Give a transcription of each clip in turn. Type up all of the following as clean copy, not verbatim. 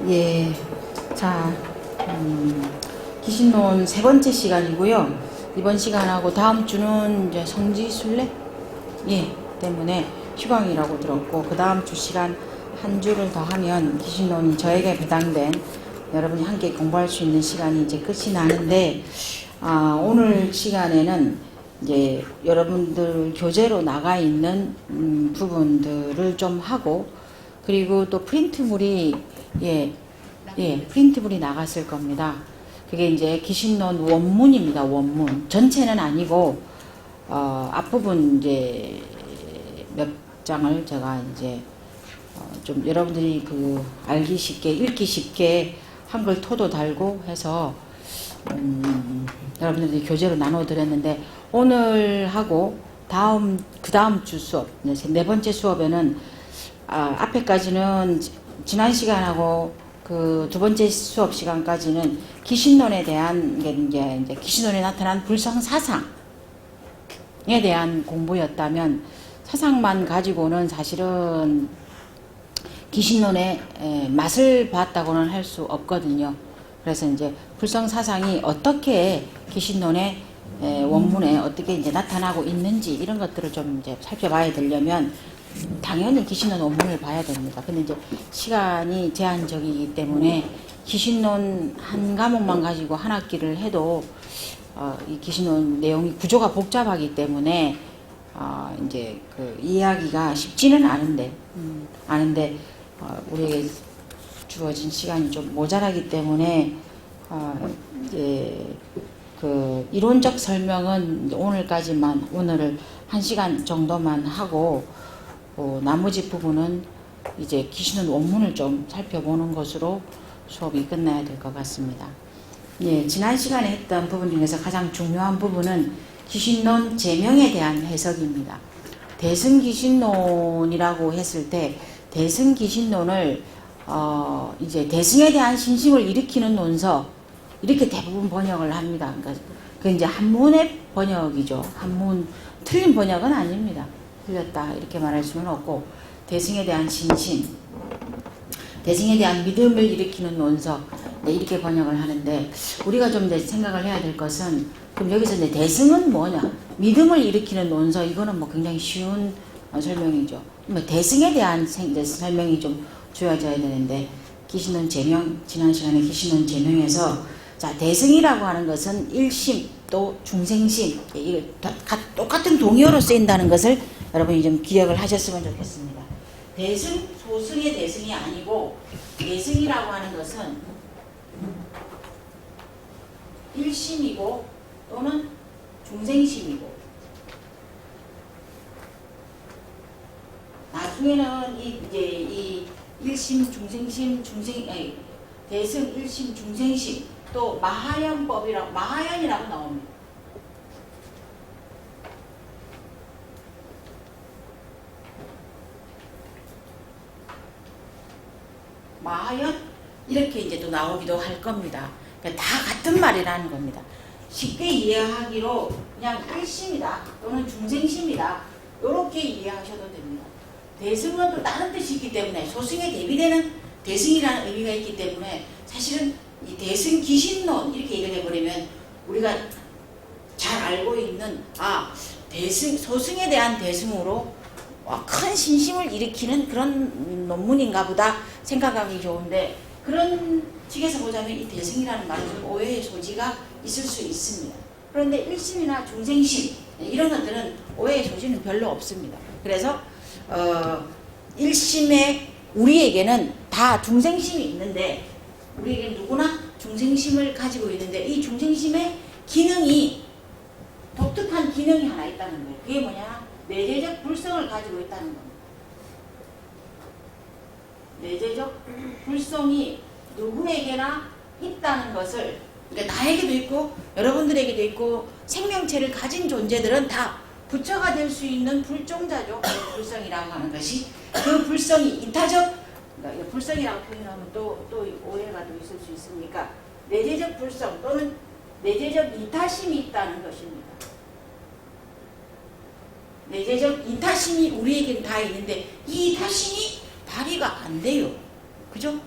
예, 자, 기신론 세 번째 시간이고요. 이번 시간하고 다음 주는 이제 성지순례 때문에 휴강이라고 들었고, 그 다음 주 시간 한 주를 더 하면 기신론이 저에게 배당된 여러분이 함께 공부할 수 있는 시간이 이제 끝이 나는데, 오늘 시간에는 이제 여러분들 교재로 나가 있는 부분들을 좀 하고, 그리고 또 프린트물이 프린트물이 나갔을 겁니다. 그게 이제 기신론 원문입니다. 원문 전체는 아니고 앞부분 이제 몇 장을 제가 이제 좀 여러분들이 그 알기 쉽게 읽기 쉽게 한글 토도 달고 해서 여러분들이 교재로 나눠 드렸는데, 오늘 하고 그 다음 주 수업 네 번째 수업에는 앞에까지는 지난 시간하고 그 두 번째 수업 시간까지는 기신론에 대한 이제 기신론에 나타난 불성 사상에 대한 공부였다면, 사상만 가지고는 사실은 기신론의 맛을 봤다고는 할 수 없거든요. 그래서 이제 불성 사상이 어떻게 기신론의 원문에 어떻게 이제 나타나고 있는지 이런 것들을 좀 이제 살펴봐야 되려면 당연히 기신론 원문을 봐야 됩니다. 근데 이제 시간이 제한적이기 때문에 기신론 한 과목만 가지고 한 학기를 해도 이 기신론 내용이 구조가 복잡하기 때문에 이제 그 이해하기가 쉽지는 않은데 우리에게 주어진 시간이 좀 모자라기 때문에 이제 그 이론적 설명은 오늘을 1시간 정도만 하고, 나머지 부분은 이제 기신론 원문을 좀 살펴보는 것으로 수업이 끝나야 될 것 같습니다. 지난 시간에 했던 부분 중에서 가장 중요한 부분은 기신론 제명에 대한 해석입니다. 대승기신론이라고 했을 때, 대승기신론을 이제 대승에 대한 신심을 일으키는 논서, 이렇게 대부분 번역을 합니다. 그러니까 그 이제 한문의 번역이죠. 한문 틀린 번역은 아닙니다. 틀렸다 이렇게 말할 수는 없고, 대승에 대한 신심, 대승에 대한 믿음을 일으키는 논서, 이렇게 번역을 하는데, 우리가 좀 생각을 해야 될 것은, 그럼 여기서 이제 대승은 뭐냐? 믿음을 일으키는 논서, 이거는 뭐 굉장히 쉬운 설명이죠. 대승에 대한 설명이 좀 주어져야 되는데, 기신론 제명, 지난 시간에 기신론 제명에서, 자, 대승이라고 하는 것은 일심 또 중생심, 똑같은 동의어로 쓰인다는 것을 여러분이 좀 기억을 하셨으면 좋겠습니다. 대승, 소승의 대승이 아니고, 대승이라고 하는 것은 일심이고 또는 중생심이고, 나중에는 이 일심, 중생심, 대승, 일심, 중생심, 또 마하연이라고 나옵니다. 마하연 이렇게 이제 또 나오기도 할 겁니다. 그러니까 다 같은 말이라는 겁니다. 쉽게 이해하기로 그냥 일심이다 또는 중생심이다 이렇게 이해하셔도 됩니다. 대승은 또 다른 뜻이 있기 때문에, 소승에 대비되는 대승이라는 의미가 있기 때문에, 사실은 이 대승 기신론 이렇게 얘기를 해버리면 우리가 잘 알고 있는 소승에 대한 대승으로 큰 신심을 일으키는 그런 논문인가 보다 생각하기 좋은데, 그런 측에서 보자면 이 대승이라는 말은 좀 오해의 소지가 있을 수 있습니다. 그런데 일심이나 중생심 이런 것들은 오해의 소지는 별로 없습니다. 그래서 일심에 우리에게는 다 중생심이 있는데, 우리에게 누구나 중생심을 가지고 있는데, 이 중생심의 기능이 독특한 기능이 하나 있다는 거예요. 그게 뭐냐? 내재적 불성을 가지고 있다는 겁니다. 내재적 불성이 누구에게나 있다는 것을, 그러니까 나에게도 있고 여러분들에게도 있고 생명체를 가진 존재들은 다 부처가 될 수 있는 불종자죠. 불성이라고 하는 것이, 그 불성이 이타적, 그러니까 불성이라고 표현하면 또 오해가 또 있을 수 있으니까, 내재적 불성 또는 내재적 이타심이 있다는 것입니다. 내재적 이타심이 우리에게는 다 있는데, 이 이타심이 발휘가 안 돼요. 그죠?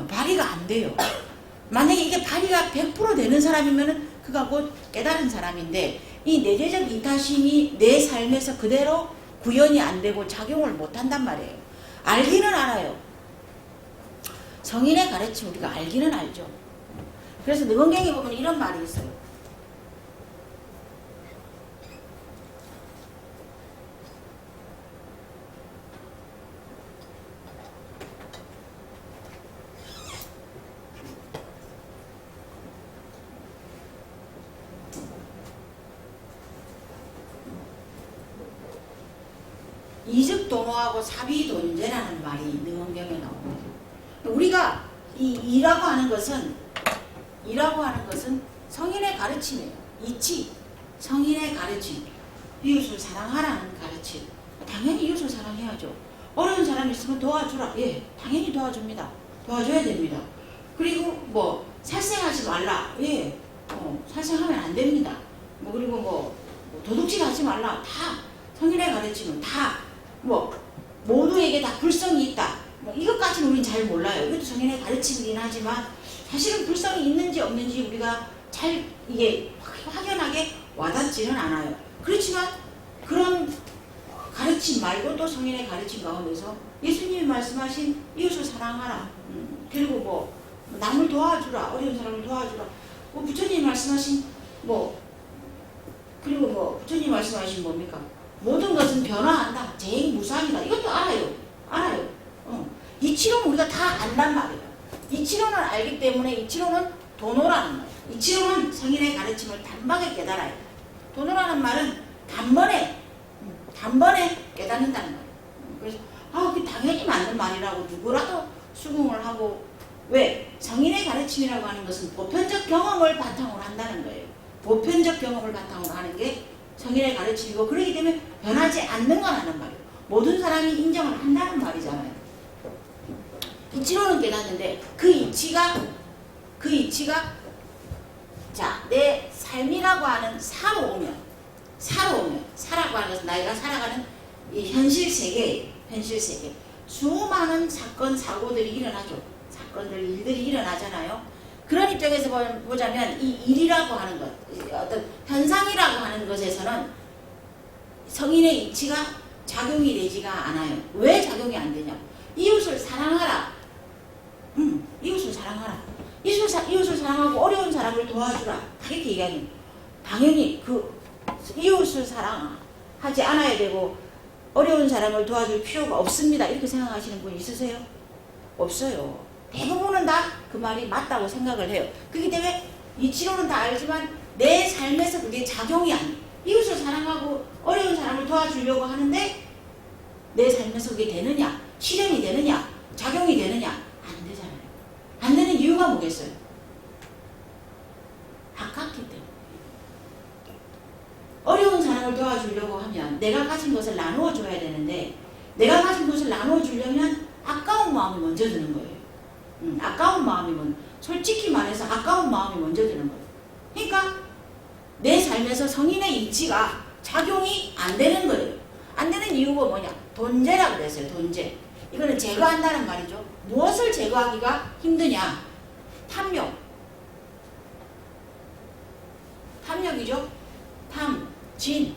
발휘가 안 돼요. 만약에 이게 발휘가 100% 되는 사람이면은 그가 곧 깨달은 사람인데 이 내재적 이타심이 내 삶에서 그대로 구현이 안 되고 작용을 못 한단 말이에요. 알기는 알아요. 성인의 가르침 우리가 알기는 알죠. 그래서 능언경에 보면 이런 말이 있어요. 이즉도노하고 사비돈제라는 말이 능언경에 나옵니다. 우리가 이 이라고 하는 것은 성인의 가르침이에요. 이치, 성인의 가르침, 이웃을 사랑하라는 가르침. 당연히 이웃을 사랑해야죠. 어려운 사람이 있으면 도와주라. 예, 당연히 도와줍니다. 도와줘야 됩니다. 그리고 뭐 살생하지 말라. 예, 살생하면 안 됩니다. 그리고 도둑질하지 말라. 다 성인의 가르침은 다 모두에게 다 불성이 있다. 이것까지는 우리는 잘 몰라요. 이것도 성인의 가르침이긴 하지만 사실은 불성이 있는지 없는지 우리가 잘 이게 확연하게 와닿지는 않아요. 그렇지만 그런 가르침 말고 또 성인의 가르침 가운데서 예수님이 말씀하신 이웃을 사랑하라. 그리고 남을 도와주라. 어려운 사람을 도와주라. 부처님이 말씀하신 그리고 부처님이 말씀하신 뭡니까? 모든 것은 변화한다. 재행무상이다. 이것도 알아요. 이치로는 우리가 다 안단 말이에요. 이치로는 알기 때문에 이치로는 도노라는 말이에요. 이치로는 성인의 가르침을 단박에 깨달아요. 도노라는 말은 단번에 깨닫는다는 말이에요. 그래서 그게 당연히 맞는 말이라고 누구라도 수긍을 하고 왜? 성인의 가르침이라고 하는 것은 보편적 경험을 바탕으로 한다는 거예요. 보편적 경험을 바탕으로 하는 게 성인의 가르침이고 그렇기 때문에 변하지 않는 거라는 말이에요. 모든 사람이 인정을 한다는 말이잖아요. 이치로는 깨닫는데 그 이치가 내 삶이라고 하는 사라고 하는 것은 나이가 살아가는 이 현실 세계 수많은 사건 사고들이 일어나죠. 일들이 일어나잖아요. 그런 입장에서 보자면 이 일이라고 하는 것, 어떤 현상이라고 하는 것에서는 성인의 이치가 작용이 되지가 않아요. 왜 작용이 안 되냐? 이웃을 사랑하라. 이웃을 사랑하라. 이웃을 사랑하고 어려운 사람을 도와주라. 이렇게 얘기하는. 당연히 그 이웃을 사랑하지 않아야 되고 어려운 사람을 도와줄 필요가 없습니다. 이렇게 생각하시는 분 있으세요? 없어요. 대부분은 다 그 말이 맞다고 생각을 해요. 그렇기 때문에 이치로는 다 알지만 내 삶에서 그게 작용이 안 돼요. 이웃을 사랑하고 어려운 사람을 도와주려고 하는데 내 삶에서 그게 되느냐? 실현이 되느냐? 작용이 되느냐? 안 되잖아요. 안 되는 이유가 뭐겠어요? 아깝기 때문에. 어려운 사람을 도와주려고 하면 내가 가진 것을 나누어 줘야 되는데 내가 가진 것을 나누어 주려면 아까운 마음이 먼저 드는 거예요. 아까운 마음이면 솔직히 말해서 아까운 마음이 먼저 드는 거예요. 그러니까 내 삶에서 성인의 이치가 작용이 안 되는 거예요. 안 되는 이유가 뭐냐? 돈제라고 그랬어요. 돈제. 이거는 제거한다는 말이죠. 무엇을 제거하기가 힘드냐? 탐욕이죠. 탐, 진,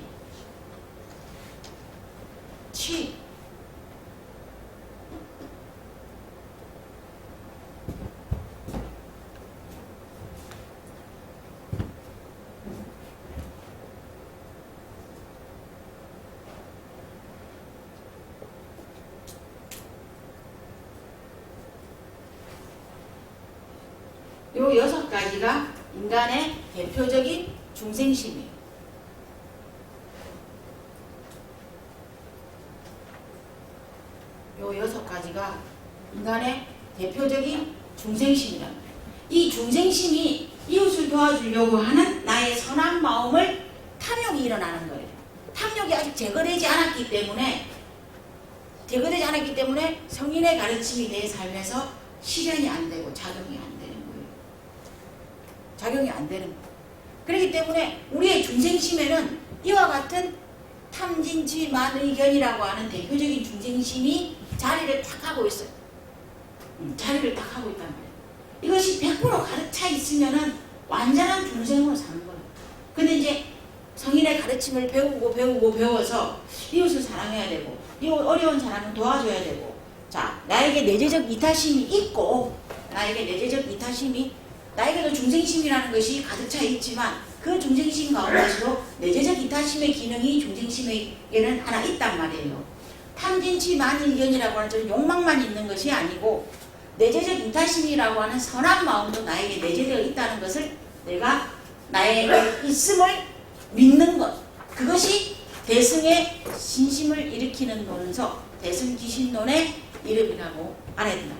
치. 요 6가지가 인간의 대표적인 중생심이에요. 요 6가지가 인간의 대표적인 중생심이란 말이에요. 이 중생심이 이웃을 도와주려고 하는 나의 선한 마음을 탐욕이 일어나는 거예요. 탐욕이 아직 제거되지 않았기 때문에 성인의 가르침이 내 삶에서 실현이 안 되고 작용이 안 되는 거예요. 작용이 안 되는 거예요. 그렇기 때문에 우리의 중생심에는 이와 같은 탐진치 만의견이라고 하는 대표적인 중생심이 자리를 탁 하고 있어요. 자리를 딱 하고 있단 말이에요. 이것이 100% 가득 차 있으면은 완전한 중생으로 사는 거예요. 근데 이제 성인의 가르침을 배워서 이웃을 사랑해야 되고, 이 어려운 사람은 도와줘야 되고, 자, 나에게 내재적 이타심이 있고, 나에게도 중생심이라는 것이 가득 차 있지만, 그 중생심 가운데서도 내재적 이타심의 기능이 중생심에게는 하나 있단 말이에요. 탐진치 만일견이라고 하는 저 욕망만 있는 것이 아니고, 내재적 이타심이라고 하는 선한 마음도 나에게 내재되어 있다는 것을 내가 나의 있음을 믿는 것, 그것이 대승의 신심을 일으키는 논서, 대승기신론의 이름이라고 알아야 된다.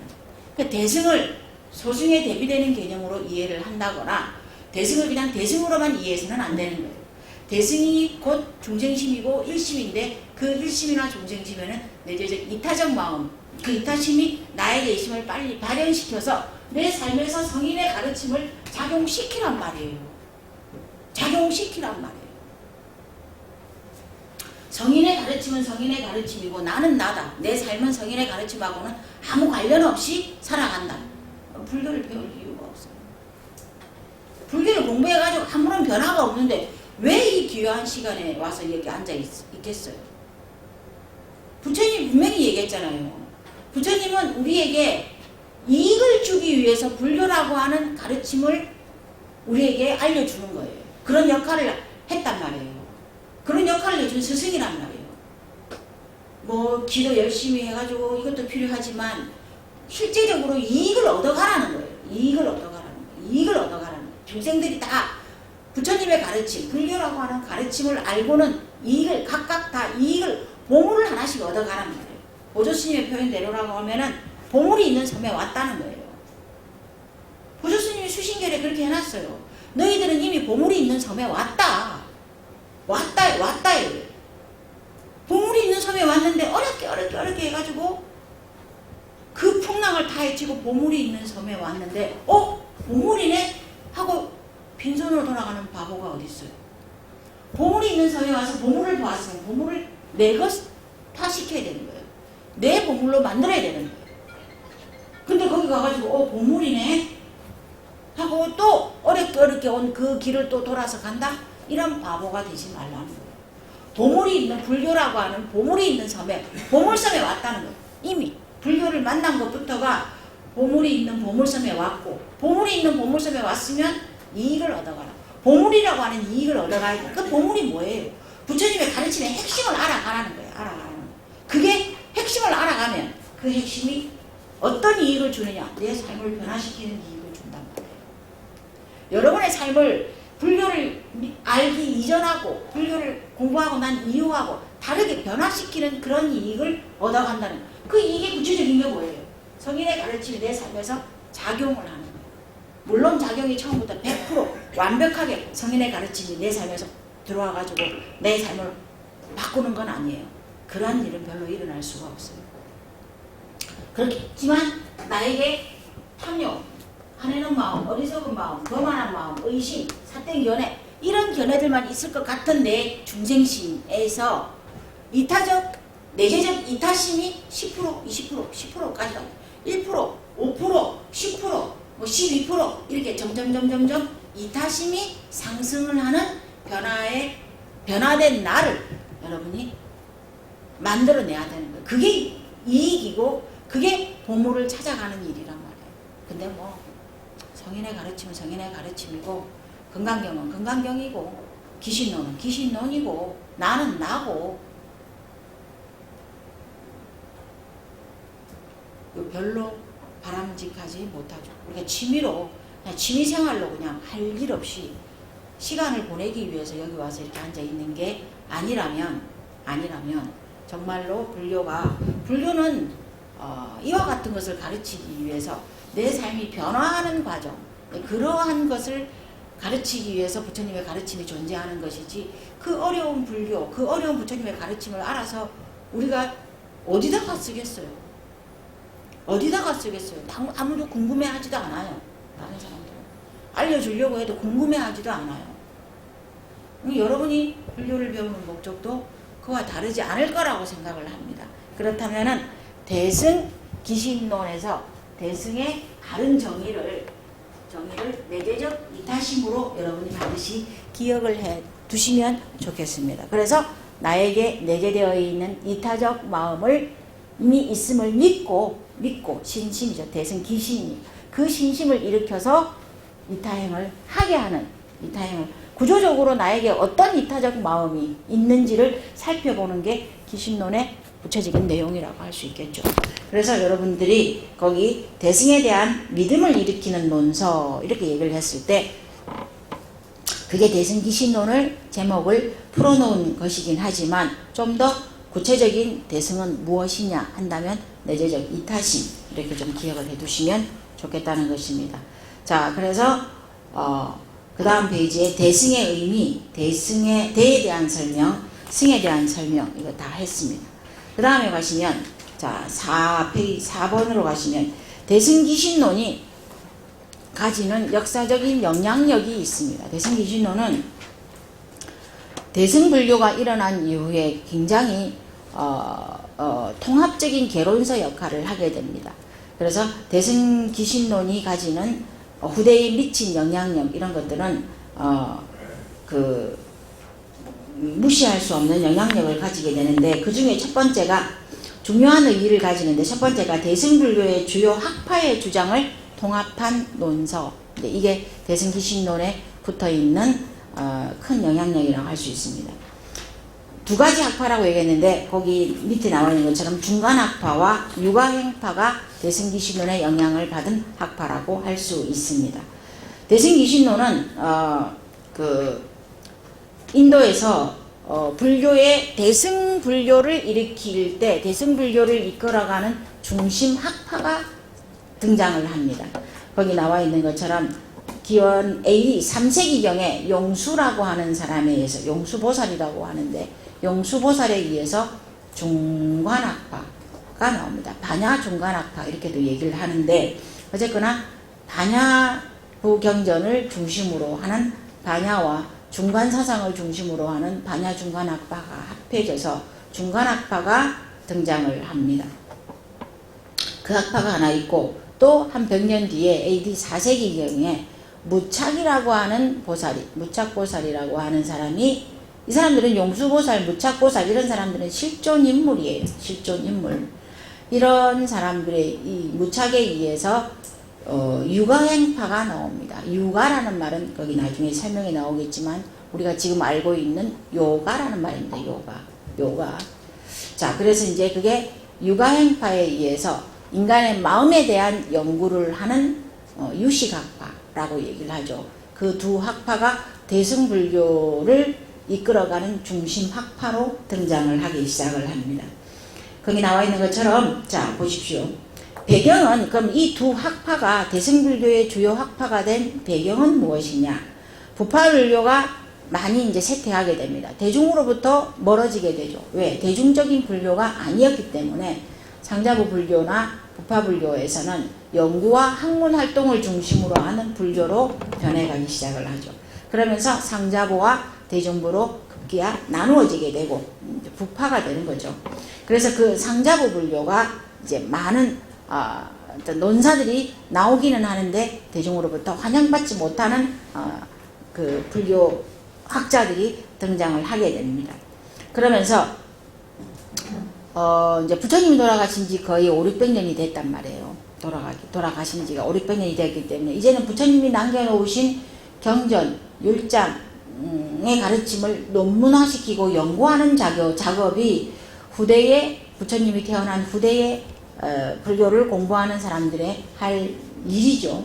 그러니까 대승을 소승에 대비되는 개념으로 이해를 한다거나 대승을 그냥 대승으로만 이해해서는 안 되는 거예요. 대승이 곧 중생심이고 일심인데 그 일심이나 중생심에는 내재적 이타적 마음, 그 이타심이 나에게 있음을 빨리 발현시켜서 내 삶에서 성인의 가르침을 작용시키란 말이에요. 작용시키란 말이에요. 성인의 가르침은 성인의 가르침이고 나는 나다. 내 삶은 성인의 가르침하고는 아무 관련 없이 살아간다. 불교를 배울 이유가 없어요. 불교를 공부해가지고 아무런 변화가 없는데 왜 이 귀한 시간에 와서 여기 앉아 있겠어요? 부처님이 분명히 얘기했잖아요. 부처님은 우리에게 이익을 주기 위해서 불교라고 하는 가르침을 우리에게 알려주는 거예요. 그런 역할을 했단 말이에요. 그런 역할을 해준 스승이란 말이에요. 뭐 기도 열심히 해가지고 이것도 필요하지만 실제적으로 이익을 얻어가라는 거예요. 이익을 얻어가라는 거예요. 중생들이 다 부처님의 가르침, 불교라고 하는 가르침을 알고는 이익을 각각 다 이익을 보물을 하나씩 얻어가라는 거예요. 보조스님의 표현대로라고 하면은 보물이 있는 섬에 왔다는 거예요. 보조스님이 수신결에 그렇게 해놨어요. 너희들은 이미 보물이 있는 섬에 왔다. 보물이 있는 섬에 왔는데 어렵게 해가지고 그 풍랑을 다 헤치고 보물이 있는 섬에 왔는데 보물이네? 하고 빈손으로 돌아가는 바보가 어디 있어요? 보물이 있는 섬에 와서 보물을 보았으면 보물을 내 것 다 시켜야 되는 거예요. 내 보물로 만들어야 되는 거예요. 근데 거기 가가지고 보물이네? 하고 또 어렵게 온 그 길을 또 돌아서 간다? 이런 바보가 되지 말라는 거예요. 보물이 있는 불교라고 하는 보물이 있는 섬에 보물섬에 왔다는 거예요. 이미 불교를 만난 것부터가 보물이 있는 보물섬에 왔고 보물이 있는 보물섬에 왔으면 이익을 얻어가라. 보물이라고 하는 이익을 얻어가야 돼. 그 보물이 뭐예요? 부처님의 가르침의 핵심을 알아가라는 거예요. 그게 핵심을 알아가면 그 핵심이 어떤 이익을 주느냐? 내 삶을 변화시키는 이익을 준단 말이에요. 여러분의 삶을 불교를 알기 이전하고 불교를 공부하고 난 이후하고 다르게 변화시키는 그런 이익을 얻어간다는 그 이익의 구체적인 게 뭐예요? 성인의 가르침이 내 삶에서 작용을 하는 거예요. 물론 작용이 처음부터 100% 완벽하게 성인의 가르침이 내 삶에서 들어와가지고 내 삶을 바꾸는 건 아니에요. 그러한 일은 별로 일어날 수가 없어요. 그렇겠지만 나에게 탐욕, 화내는 마음, 어리석은 마음, 거만한 마음, 의심, 사땡 견해 이런 견해들만 있을 것 같은 내 중생심에서 이타적, 내재적 이타심이 10%, 20%, 10%까지 가요. 1%, 5%, 10%, 12% 이렇게 점점 이타심이 상승을 하는 변화된 나를 여러분이 만들어내야 되는 거예요. 그게 이익이고 그게 보물을 찾아가는 일이란 말이에요. 근데 뭐 성인의 가르침은 성인의 가르침이고 건강경은 건강경이고 기신론은 기신론이고 나는 나고 별로 바람직하지 못하죠. 우리가 취미로 그냥 취미생활로 그냥 할 일 없이 시간을 보내기 위해서 여기 와서 이렇게 앉아 있는 게 아니라면 정말로 불교는 이와 같은 것을 가르치기 위해서 내 삶이 변화하는 과정, 그러한 것을 가르치기 위해서 부처님의 가르침이 존재하는 것이지 그 어려운 불교, 그 어려운 부처님의 가르침을 알아서 우리가 어디다가 쓰겠어요? 아무도 궁금해하지도 않아요. 다른 사람들은. 알려주려고 해도 궁금해하지도 않아요. 여러분이 불교를 배우는 목적도 그와 다르지 않을 거라고 생각을 합니다. 그렇다면은 대승 기신론에서 대승의 바른 정의를 내재적 이타심으로 여러분이 반드시 기억을 해 두시면 좋겠습니다. 그래서 나에게 내재되어 있는 이타적 마음을 이미 있음을 믿고 신심이죠. 대승 기신이 그 신심을 일으켜서 이타행을 하게 하는 이타행을 구조적으로 나에게 어떤 이타적 마음이 있는지를 살펴보는 게 기신론의 구체적인 내용이라고 할 수 있겠죠. 그래서 여러분들이 거기 대승에 대한 믿음을 일으키는 논서 이렇게 얘기를 했을 때 그게 대승기신론을 제목을 풀어놓은 것이긴 하지만 좀 더 구체적인 대승은 무엇이냐 한다면 내재적 이타심 이렇게 좀 기억을 해두시면 좋겠다는 것입니다. 자, 그래서 그 다음 페이지에 대승의 의미, 대에 대한 설명, 승에 대한 설명 이거 다 했습니다. 그 다음에 가시면 자 4번으로 가시면 대승기신론이 가지는 역사적인 영향력이 있습니다. 대승기신론은 대승불교가 일어난 이후에 굉장히 통합적인 개론서 역할을 하게 됩니다. 그래서 대승기신론이 가지는 후대에 미친 영향력 이런 것들은 무시할 수 없는 영향력을 가지게 되는데 그 중에 첫 번째가 중요한 의의를 가지는데 첫 번째가 대승불교의 주요 학파의 주장을 통합한 논서. 이게 대승기신론에 붙어있는 큰 영향력이라고 할 수 있습니다. 두 가지 학파라고 얘기했는데 거기 밑에 나와 있는 것처럼 중간학파와 유가행파가 대승기신론의 영향을 받은 학파라고 할 수 있습니다. 대승기신론은 인도에서 불교의 대승불교를 일으킬 때 대승불교를 이끌어가는 중심 학파가 등장을 합니다. 거기 나와 있는 것처럼 기원 AD 3세기경에 용수라고 하는 사람에 의해서 용수보살이라고 하는데 용수보살에 의해서 중관학파가 나옵니다. 반야중관학파 이렇게도 얘기를 하는데 어쨌거나 반야부경전을 중심으로 하는 반야와 중간사상을 중심으로 하는 반야중간학파가 합해져서 중간학파가 등장을 합니다. 그 학파가 하나 있고 또 한 100년 뒤에 AD 4세기경에 무착이라고 하는 보살이 무착보살이라고 하는 사람이 이 사람들은 용수보살, 무착보살 이런 사람들은 실존인물이에요. 실존인물. 이런 사람들의 이 무착에 의해서 유가행파가 나옵니다. 유가라는 말은 거기 나중에 설명에 나오겠지만 우리가 지금 알고 있는 요가라는 말입니다. 요가. 자, 그래서 이제 그게 유가행파에 의해서 인간의 마음에 대한 연구를 하는 유식학파라고 얘기를 하죠. 그 두 학파가 대승불교를 이끌어가는 중심 학파로 등장을 하기 시작을 합니다. 거기 나와 있는 것처럼 자 보십시오. 배경은 그럼 이 두 학파가 대승불교의 주요 학파가 된 배경은 무엇이냐? 부파불교가 많이 이제 쇠퇴하게 됩니다. 대중으로부터 멀어지게 되죠. 왜? 대중적인 불교가 아니었기 때문에 상자부 불교나 부파불교에서는 연구와 학문 활동을 중심으로 하는 불교로 변해가기 시작을 하죠. 그러면서 상자부와 대중부로 급기야 나누어지게 되고 부파가 되는 거죠. 그래서 그 상자부 불교가 이제 많은 논사들이 나오기는 하는데 대중으로부터 환영받지 못하는 그 불교 학자들이 등장을 하게 됩니다. 그러면서 이제 부처님이 돌아가신 지 거의 500~600년이 됐단 말이에요. 돌아가신 지가 500~600년이 됐기 때문에 이제는 부처님이 남겨놓으신 경전, 율장의 가르침을 논문화시키고 연구하는 작업이 후대에 부처님이 태어난 후대에 불교를 공부하는 사람들의 할 일이죠.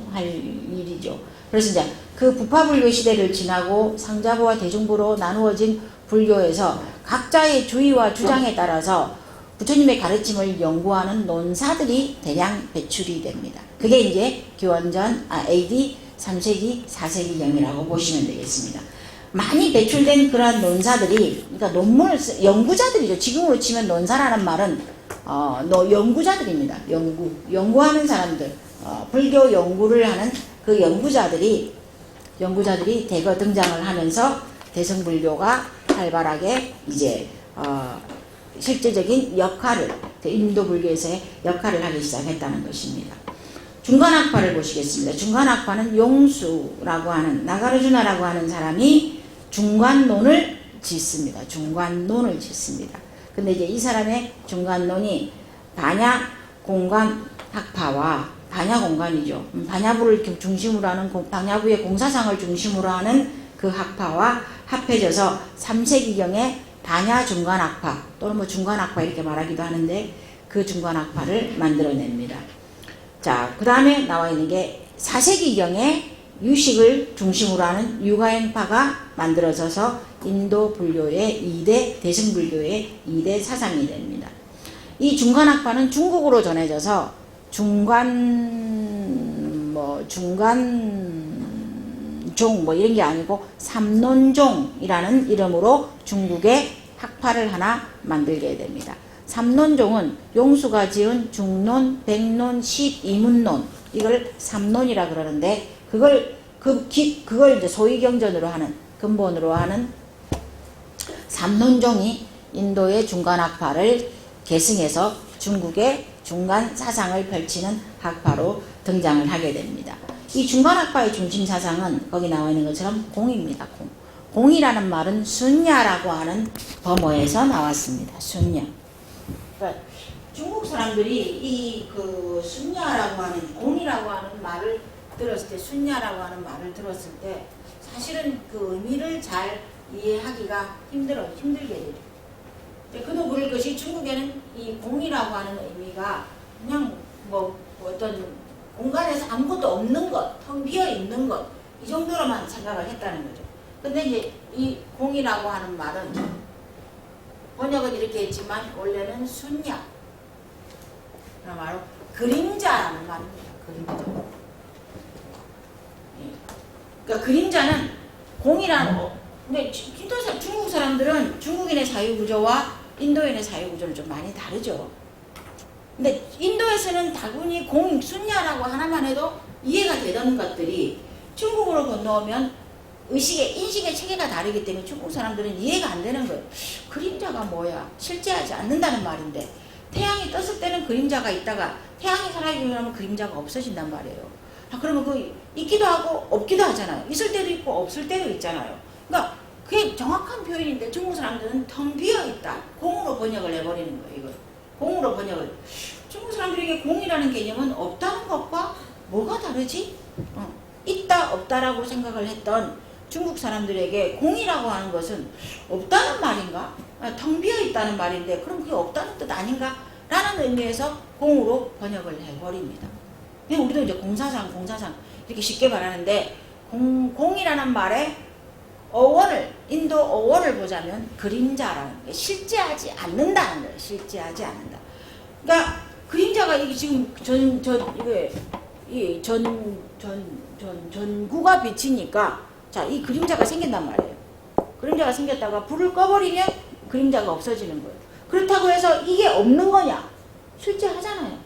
그래서 이제 그 부파불교 시대를 지나고 상자부와 대중부로 나누어진 불교에서 각자의 주의와 주장에 따라서 부처님의 가르침을 연구하는 논사들이 대량 배출이 됩니다. 그게 이제 기원전 AD 3세기, 4세기경이라고 보시면 되겠습니다. 많이 배출된 그러한 논사들이, 그러니까 논문을 연구자들이죠. 지금으로 치면 논사라는 말은 연구자들입니다. 연구하는 사람들, 불교 연구를 하는 그 연구자들이 대거 등장을 하면서 대승불교가 활발하게 이제 실제적인 역할을 인도 불교에서의 역할을 하기 시작했다는 것입니다. 중간학파를 보시겠습니다. 중간학파는 용수라고 하는 나가르주나라고 하는 사람이 중간론을 짓습니다. 중간론을 짓습니다. 근데 이제 이 사람의 중간론이 반야 공간 학파와 반야 공간이죠. 반야부를 중심으로 하는 반야부의 공사상을 중심으로 하는 그 학파와 합해져서 3세기경에 반야 중간학파 또는 뭐 중간학파 이렇게 말하기도 하는데 그 중간학파를 만들어냅니다. 자, 그 다음에 나와 있는 게 4세기경에 유식을 중심으로 하는 유가행파가 만들어져서 인도 불교의 2대 대승불교의 2대 사상이 됩니다. 이 중간학파는 중국으로 전해져서 중간종 뭐 이런 게 아니고 삼론종이라는 이름으로 중국의 학파를 하나 만들게 됩니다. 삼론종은 용수가 지은 중론, 백론, 십이문론 이걸 삼론이라 그러는데 그걸 이제 소위경전으로 하는 근본으로 하는 삼론종이 인도의 중간학파를 계승해서 중국의 중간 사상을 펼치는 학파로 등장을 하게 됩니다. 이 중간학파의 중심 사상은 거기 나와 있는 것처럼 공입니다. 공이라는 말은 순야라고 하는 범어에서 나왔습니다. 순야. 그러니까 중국 사람들이 이 그 순야라고 하는 공이라고 하는 말을 들었을 때 순야라고 하는 말을 들었을 때 사실은 그 의미를 잘 이해하기가 힘들게 되죠. 그도 그럴 것이 중국에는 이 공이라고 하는 의미가 그냥 뭐 어떤 공간에서 아무것도 없는 것, 텅 비어 있는 것, 이 정도로만 생각을 했다는 거죠. 근데 이제 이 공이라고 하는 말은 번역은 이렇게 했지만 원래는 순야, 바로 그림자라는 말입니다. 그림자. 그러니까 그림자는 공이라는 근데 중국 사람들은 중국인의 사유구조와 인도인의 사유구조는 좀 많이 다르죠. 근데 인도에서는 다분히 순야라고 하나만 해도 이해가 되는 것들이 중국으로 건너오면 인식의 체계가 다르기 때문에 중국 사람들은 이해가 안 되는 거예요. 그림자가 뭐야? 실제하지 않는다는 말인데 태양이 떴을 때는 그림자가 있다가 태양이 사라지면 그림자가 없어진단 말이에요. 그러면 그 있기도 하고 없기도 하잖아요. 있을 때도 있고 없을 때도 있잖아요. 그러니까 그게 정확한 표현인데 중국 사람들은 텅 비어있다. 공으로 번역을 해버리는 거예요. 이걸. 공으로 번역을. 중국 사람들에게 공이라는 개념은 없다는 것과 뭐가 다르지? 있다 없다라고 생각을 했던 중국 사람들에게 공이라고 하는 것은 없다는 말인가? 텅 비어있다는 말인데 그럼 그게 없다는 뜻 아닌가? 라는 의미에서 공으로 번역을 해버립니다. 우리도 이제 공사상 이렇게 쉽게 말하는데 공이라는 말에 인도 어원을 보자면 그림자라는 게 실제하지 않는다는 거예요. 실제하지 않는다. 그러니까 그림자가 이게 지금 전구가 비치니까 자, 이 그림자가 생긴단 말이에요. 그림자가 생겼다가 불을 꺼버리면 그림자가 없어지는 거예요. 그렇다고 해서 이게 없는 거냐? 실제하잖아요.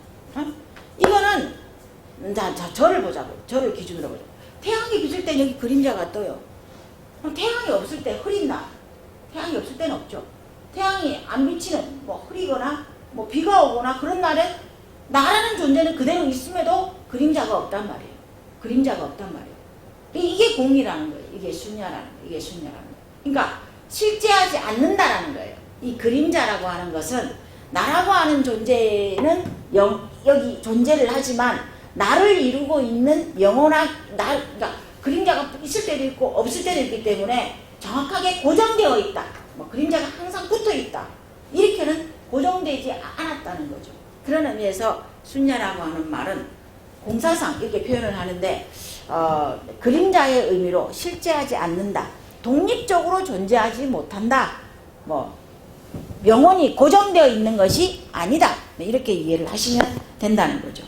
이거는 자, 저를 보자고. 저를 기준으로 보자고. 태양이 비칠 때 여기 그림자가 떠요. 그럼 태양이 없을 때 흐린다. 태양이 없을 때는 없죠. 태양이 안 비치는 흐리거나 비가 오거나 그런 날엔 나라는 존재는 그대로 있음에도 그림자가 없단 말이에요. 그림자가 없단 말이에요. 이게 공이라는 거예요. 이게 순야라는 거예요. 그러니까 실제하지 않는다라는 거예요. 이 그림자라고 하는 것은 나라고 하는 존재는 여기 존재를 하지만 나를 이루고 있는 영원한 그러니까 그림자가 있을 때도 있고 없을 때도 있기 때문에 정확하게 고정되어 있다. 그림자가 항상 붙어 있다. 이렇게는 고정되지 않았다는 거죠. 그런 의미에서 순야라고 하는 말은 공사상 이렇게 표현을 하는데 그림자의 의미로 실제하지 않는다. 독립적으로 존재하지 못한다. 영원히 고정되어 있는 것이 아니다. 이렇게 이해를 하시면 된다는 거죠.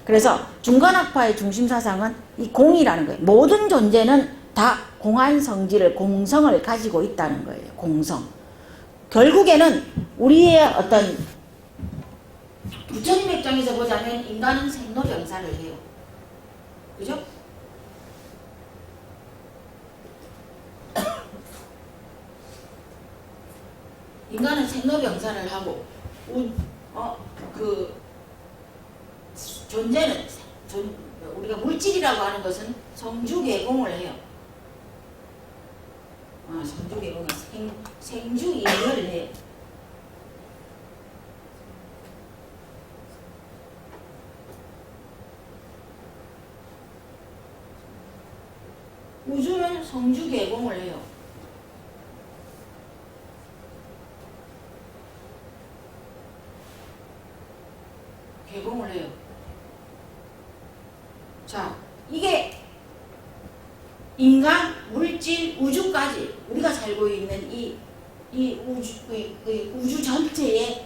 그래서 중간학파의 중심 사상은 이 공이라는 거예요. 모든 존재는 다 공한 성질을 공성을 가지고 있다는 거예요. 공성. 결국에는 우리의 어떤 부처님 입장에서 보자면 인간은 생로병사를 해요. 그죠? 인간은 생로병사를 하고 존재는 우리가 물질이라고 하는 것은 성주 개공을 해요. 성주 개공이 생주 이멸을 해요. 우주는 성주 개공을 해요. 개공을 해요. 자, 이게 인간, 물질, 우주까지 우리가 살고 있는 이 우주 전체에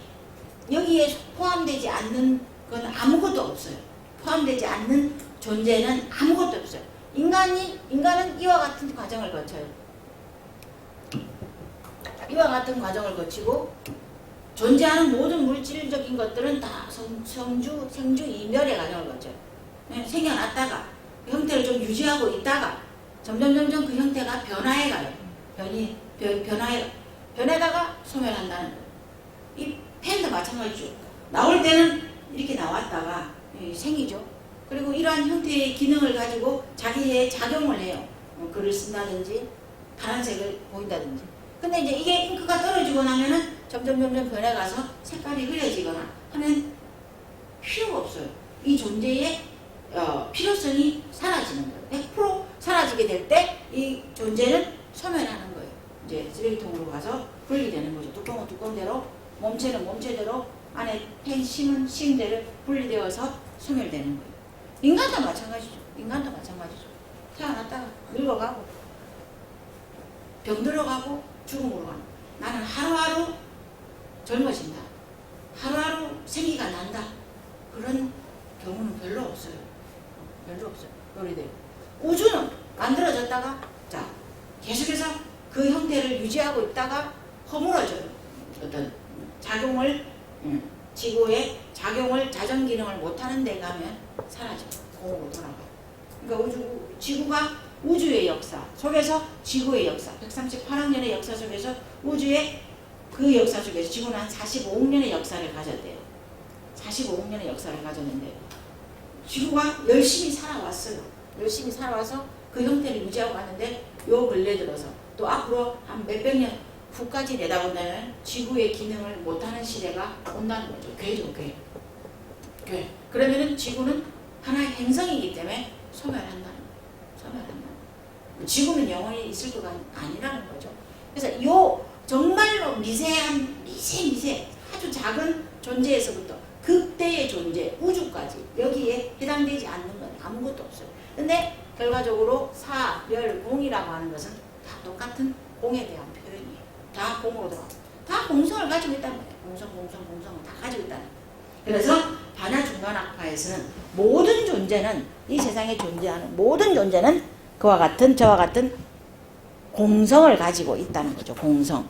여기에 포함되지 않는 건 아무것도 없어요. 포함되지 않는 존재는 아무것도 없어요. 인간은 이와 같은 과정을 거쳐요. 이와 같은 과정을 거치고 존재하는 모든 물질적인 것들은 다 생주 이멸의 과정을 거쳐요. 생겨났다가 그 형태를 좀 유지하고 있다가 점점 그 형태가 변화해 가요. 변하다가 소멸한다는 거예요. 이 펜도 마찬가지죠. 나올 때는 이렇게 나왔다가 생이죠. 그리고 이러한 형태의 기능을 가지고 자기의 작용을 해요. 글을 쓴다든지 파란색을 보인다든지. 근데 이제 이게 잉크가 떨어지고 나면은 점점 변해가서 색깔이 흐려지거나 하면 필요가 없어요. 이 존재의 필요성이 사라지는 거예요. 100% 사라지게 될 때 이 존재는 소멸하는 거예요. 이제 쓰레기통으로 가서 분리되는 거죠. 뚜껑은 뚜껑대로, 몸체는 몸체대로, 안에 펜 심은 심대로 분리되어서 소멸되는 거예요. 인간도 마찬가지죠. 태어났다가 늙어가고 병들어가고 죽음으로 가는. 나는 하루하루 젊어진다. 하루하루 생기가 난다. 그런 경우는 별로 없어요. 우주는 만들어졌다가 자 계속해서 그 형태를 유지하고 있다가 허물어져요. 어떤 작용을 지구의 작용을 자전 기능을 못하는 데 가면 사라져. 공으로 돌아가. 그러니까 지구가 우주의 역사 속에서 지구의 역사 138억 년의 역사 속에서 우주의 그 역사 속에서 지구는 한 45억 년의 역사를 가졌대요. 45억 년의 역사를 가졌는데 지구가 열심히 살아왔어요. 열심히 살아와서 그 형태를 유지하고 갔는데 요 근래 들어서 또 앞으로 한 몇백 년 후까지 내다본다면 지구의 기능을 못하는 시대가 온다는 거죠. 괴죠, 괴. 그러면은 지구는 하나의 행성이기 때문에 소멸한다는 거예요. 지구는 영원히 있을 거가 아니라는 거죠. 그래서 요 정말로 미세한 미세 아주 작은 존재에서부터 극대의 존재 우주까지 여기에 해당되지 않는 건 아무것도 없어요. 근데 결과적으로 사, 별, 공이라고 하는 것은 다 똑같은 공에 대한 표현이에요. 다 공으로 들어가고 다 공성을 가지고 있다는 거예요. 공성을 다 가지고 있다는 거예요. 그래서 반야중간학파에서는 모든 존재는 이 세상에 존재하는 모든 존재는 그와 같은 저와 같은 공성을 가지고 있다는 거죠. 공성.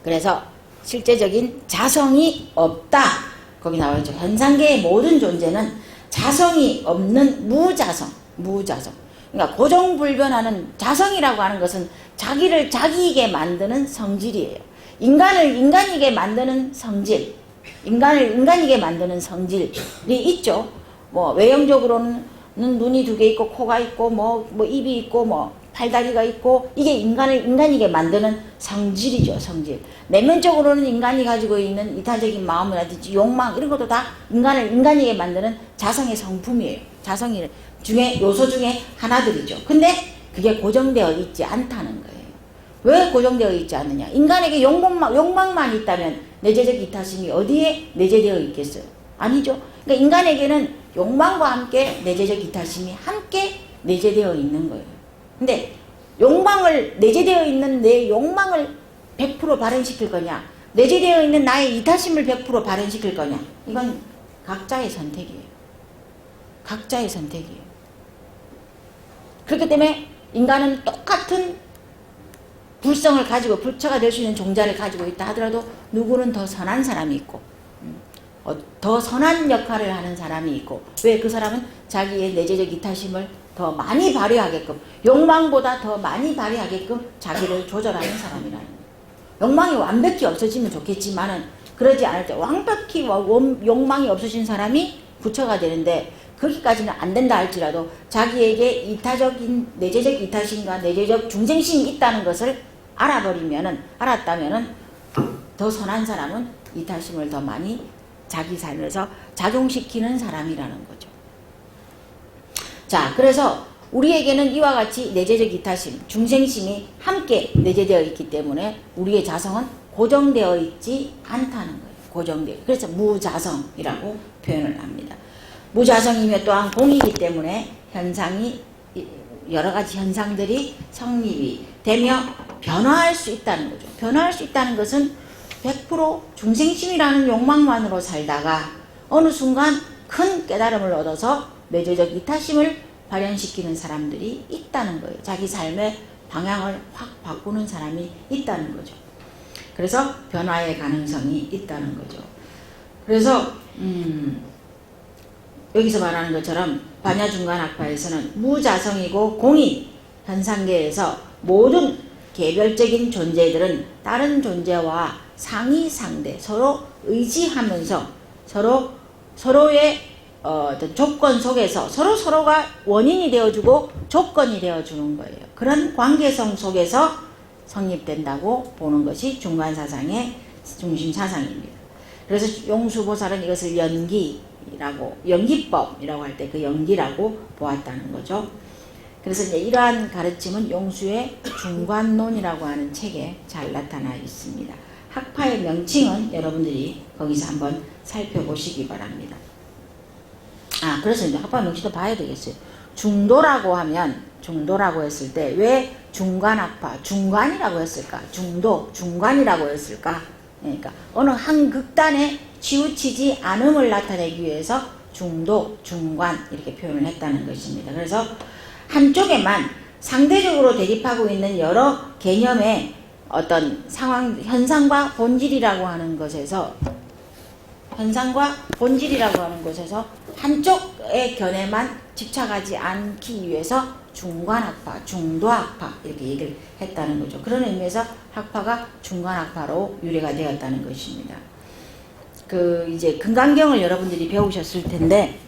그래서 실제적인 자성이 없다. 거기 나와 있죠. 현상계의 모든 존재는 자성이 없는 무자성. 그러니까 고정불변하는 자성이라고 하는 것은 자기를 자기이게 만드는 성질이에요. 인간을 인간이게 만드는 성질. 인간을 인간이게 만드는 성질이 있죠. 뭐 외형적으로는 눈이 두 개 있고 코가 있고 뭐 입이 있고 뭐 팔다리가 있고 이게 인간을 인간이게 만드는 성질이죠. 성질. 내면적으로는 인간이 가지고 있는 이타적인 마음이라든지 욕망 이런 것도 다 인간을 인간이게 만드는 자성의 성품이에요. 자성의 중에 요소 중에 하나들이죠. 근데 그게 고정되어 있지 않다는 거예요. 왜 고정되어 있지 않느냐? 인간에게 욕망만 있다면 내재적 이타심이 어디에 내재되어 있겠어요? 아니죠. 그러니까 인간에게는 욕망과 함께 내재적 이타심이 함께 내재되어 있는 거예요. 근데 욕망을 내재되어 있는 내 욕망을 100% 발현시킬 거냐? 내재되어 있는 나의 이타심을 100% 발현시킬 거냐? 이건 각자의 선택이에요. 각자의 선택이에요. 그렇기 때문에 인간은 똑같은 불성을 가지고 불처가 될 수 있는 종자를 가지고 있다 하더라도 누구는 더 선한 사람이 있고 더 선한 역할을 하는 사람이 있고 왜 그 사람은 자기의 내재적 이타심을 더 많이 발휘하게끔 욕망보다 더 많이 발휘하게끔 자기를 조절하는 사람이라는 거예요. 욕망이 완벽히 없어지면 좋겠지만은 그러지 않을 때 완벽히 욕망이 없어진 사람이 부처가 되는데 거기까지는 안 된다 할지라도 자기에게 이타적인 내재적 이타심과 내재적 중생심이 있다는 것을 알았다면은 더 선한 사람은 이타심을 더 많이 자기 삶에서 작용시키는 사람이라는 거죠. 자, 그래서 우리에게는 이와 같이 내재적 이타심, 중생심이 함께 내재되어 있기 때문에 우리의 자성은 고정되어 있지 않다는 거예요. 고정되어. 그래서 무자성이라고 표현을 합니다. 무자성이며 또한 공이기 때문에 현상이 여러 가지 현상들이 성립이 되며 변화할 수 있다는 거죠. 변화할 수 있다는 것은 100% 중생심이라는 욕망만으로 살다가 어느 순간 큰 깨달음을 얻어서 내재적 이타심을 발현시키는 사람들이 있다는 거예요. 자기 삶의 방향을 확 바꾸는 사람이 있다는 거죠. 그래서 변화의 가능성이 있다는 거죠. 그래서 여기서 말하는 것처럼 반야중간학파에서는 무자성이고 공이 현상계에서 모든 개별적인 존재들은 다른 존재와 상위 상대 서로 의지하면서 서로의 조건 속에서 서로가 원인이 되어주고 조건이 되어주는 거예요. 그런 관계성 속에서 성립된다고 보는 것이 중간사상의 중심사상입니다. 그래서 용수보살은 이것을 연기법이라고 할 때 그 연기라고 보았다는 거죠. 그래서 이제 이러한 가르침은 용수의 중관론이라고 하는 책에 잘 나타나 있습니다. 학파의 명칭은 여러분들이 거기서 한번 살펴보시기 바랍니다. 그래서 이제 학파 명칭도 봐야 되겠어요. 중도라고 했을 때 왜 중간학파, 중간이라고 했을까? 중간이라고 했을까? 그러니까 어느 한 극단에 치우치지 않음을 나타내기 위해서 중도, 중간 이렇게 표현을 했다는 것입니다. 그래서 한쪽에만 상대적으로 대립하고 있는 여러 개념의 어떤 상황, 현상과 본질이라고 하는 것에서 한쪽의 견해만 집착하지 않기 위해서 중간학파, 중도학파 이렇게 얘기를 했다는 거죠. 그런 의미에서 학파가 중간학파로 유래가 되었다는 것입니다. 이제 금강경을 여러분들이 배우셨을 텐데,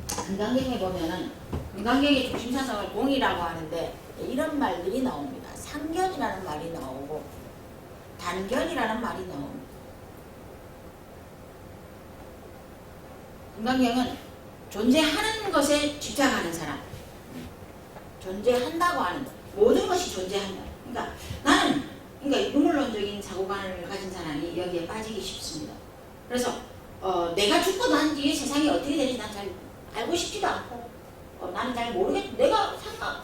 금강경에 보면은 금강경의 중심사상을 공이라고 하는데 이런 말들이 나옵니다. 상견이라는 말이 나오고 단견이라는 말이 나옵니다. 금강경은 존재하는 것에 집착하는 사람, 존재한다고 하는 것, 모든 것이 존재한다. 그러니까 나는 유물론적인 사고관을 가진 사람이 여기에 빠지기 쉽습니다. 그래서 내가 죽고 난 뒤에 세상이 어떻게 되는지 난 잘 알고 싶지도 않고 나는 잘 모르겠고 내가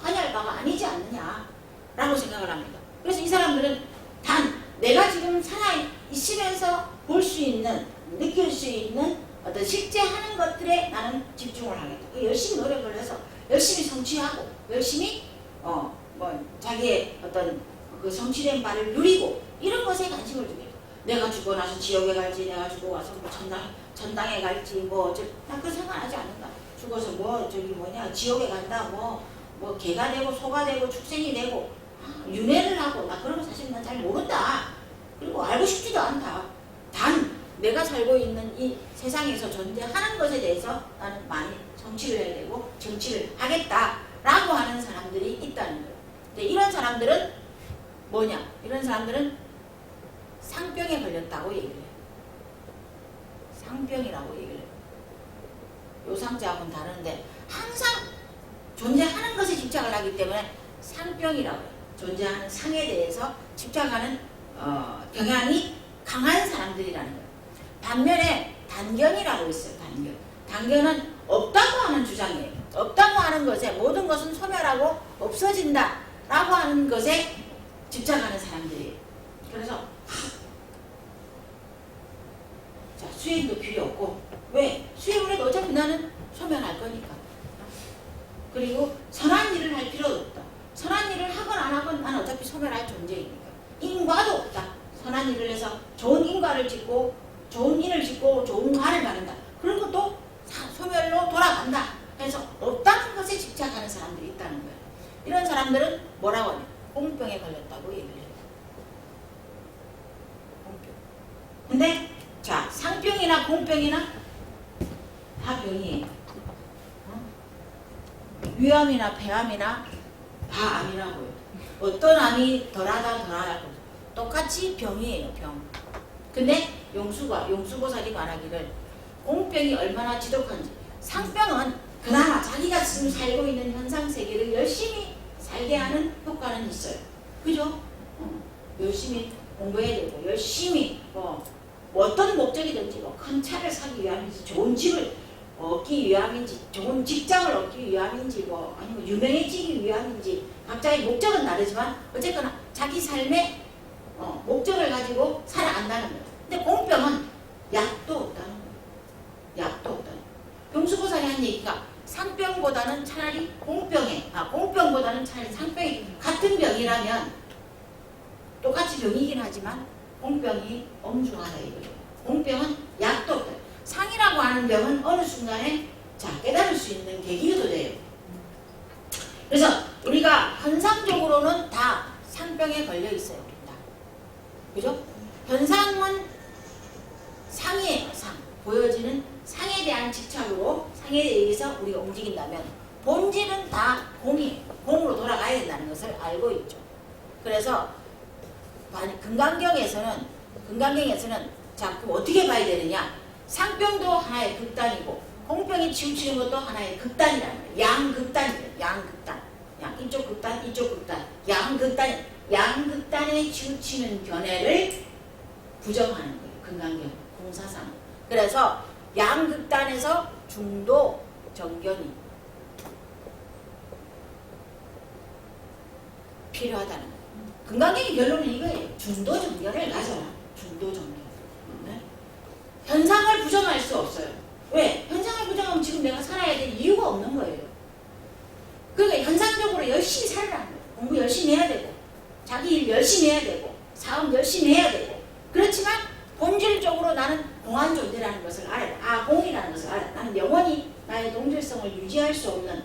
관여할 바가 아니지 않느냐라고 생각을 합니다. 그래서 이 사람들은 단 내가 지금 살아있으면서 볼 수 있는, 느낄 수 있는 어떤 실제 하는 것들에 나는 집중을 하겠다. 열심히 노력을 해서 열심히 성취하고 열심히 자기의 어떤 그 성취된 바를 누리고 이런 것에 관심을 두겠다. 내가 죽고 나서 지옥에 갈지, 내가 죽고 와서 전당에 갈지, 나 그런 생각하지 않는다. 죽어서 지옥에 간다, 개가 되고 소가 되고 축생이 되고 윤회를 하고 나 그런 거 사실 난 잘 모른다. 그리고 알고 싶지도 않다. 단 내가 살고 있는 이 세상에서 존재하는 것에 대해서 나는 많이 성취를 해야 되고 정치를 하겠다라고 하는 사람들이 있다는 거예요. 근데 이런 사람들은 이런 사람들은 상병에 걸렸다고 얘기를 해요. 상병이라고 얘기를 해요. 요상자하고는 다른데 항상 존재하는 것에 집착을 하기 때문에 상병이라고 해요. 존재하는 상에 대해서 집착하는 경향이 강한 사람들이라는 거예요. 반면에 단견이라고 있어요. 단견은 없다고 하는 주장이에요. 없다고 하는 것에 모든 것은 소멸하고 없어진다 라고 하는 것에 집착하는 사람들이에요. 그래서 수행도 필요 없고, 왜? 수행을 해도 어차피 나는 소멸할 거니까. 그리고 선한 일을 할 필요도 없다. 선한 일을 하건 안 하건 나는 어차피 소멸할 존재이니까. 인과도 없다. 선한 일을 해서 좋은 인과를 짓고 좋은 인을 짓고 좋은 과를 받는다. 그런 것도 소멸로 돌아간다. 그래서 없다는 것에 집착하는 사람들이 있다는 거예요. 이런 사람들은 뭐라고 하냐? 공병에 걸렸다고 얘기를 해요. 공병. 근데 상병이나 공병이나 다 병이에요. 위암이나 폐암이나 다 암이라고요. 어떤 암이 덜하고 똑같이 병이에요, 병. 근데 용수보살이 말하기를 공병이 얼마나 지독한지, 상병은 그나마 자기가 지금 살고 있는 현상 세계를 열심히 살게 하는 효과는 있어요. 그죠? 열심히 공부해야 되고, 열심히 어떤 목적이든지 큰 차를 사기 위함인지, 좋은 집을 얻기 위함인지, 좋은 직장을 얻기 위함인지, 아니면 유명해지기 위함인지, 각자의 목적은 다르지만 어쨌거나 자기 삶의 목적을 가지고 살아간다는 거예요. 근데 공병은 약도 없다는 거예요. 약도 없다는 거예요. 병수보살이 한 얘기가 상병보다는 차라리 공병보다는 차라리 상병이 같은 병이라면 똑같이 병이긴 하지만 공병이 엄중하다 이거예요. 공병은 약도 없다. 상이라고 하는 병은 어느 순간에 깨달을 수 있는 계기도 돼요. 그래서 우리가 현상적으로는 다 상병에 걸려 있어요. 다. 그죠? 현상은 상이에요. 상. 보여지는 상에 대한 집착으로 상에 의해서 우리가 움직인다면 본질은 다 공으로 돌아가야 된다는 것을 알고 있죠. 그래서 금강경에서는 자, 그럼 어떻게 봐야 되느냐? 상병도 하나의 극단이고 공병이 치우치는 것도 하나의 극단이라는 거예요. 양극단이에요. 양극단. 이쪽 극단, 이쪽 극단. 양극단에 치우치는 견해를 부정하는 거예요. 금강경 공사상. 그래서 양극단에서 중도 정견이 필요하다는 거예요. 금강경의 결론은 이거예요. 중도 정견을 가져라. 중도 정견. 네? 현상을 부정할 수 없어요. 왜? 현상을 부정하면 지금 내가 살아야 될 이유가 없는 거예요. 그러니까 현상적으로 열심히 살아라는 거예요. 공부 열심히 해야 되고, 자기 일 열심히 해야 되고, 사업 열심히 해야 되고. 그렇지만 본질적으로 나는 공한 존재라는 것을 알아야 돼. 공이라는 것을 알아야 돼. 나는 영원히 나의 동질성을 유지할 수 없는